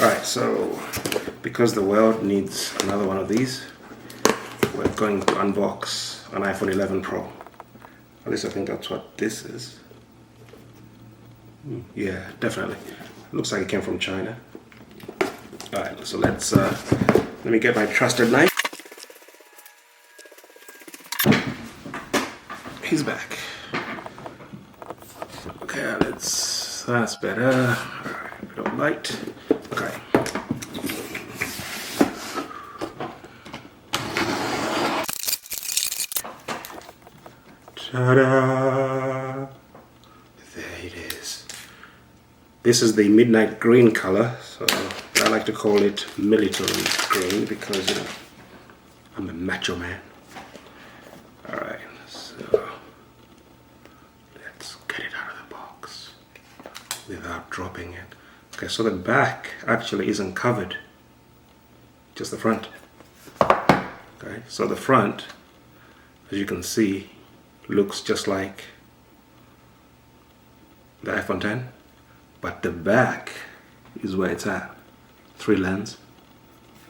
Alright, so because the world needs another one of these, we're going to unbox an iPhone 11 Pro. At least I think that's what this is. Yeah, definitely. Looks like it came from China. Alright, so let me get my trusted knife. He's back. Okay, that's better. Alright, a bit of light. Okay. Ta-da! There it is. This is the midnight green color, so I like to call it military green because, you know, I'm a macho man. Alright, so let's get it out of the box without dropping it. Okay, so the back actually isn't covered, just the front. Okay, so the front, as you can see, looks just like the iPhone 10, but the back is where it's at. 3 lens,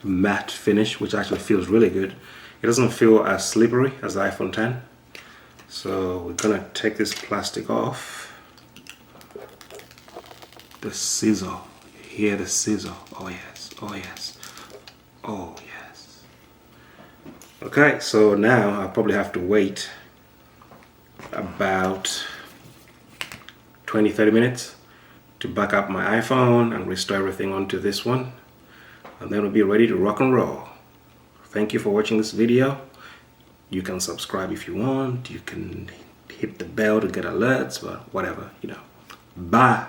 matte finish, which actually feels really good. It doesn't feel as slippery as the iPhone 10. So we're gonna take this plastic off. The sizzle, you hear the sizzle? Oh yes, oh yes, oh yes. Okay, so now I'll probably have to wait about 20-30 minutes to back up my iPhone and restore everything onto this one, and then we'll be ready to rock and roll. Thank you for watching this video. You can subscribe if you want, you can hit the bell to get alerts, but whatever, you know. Bye.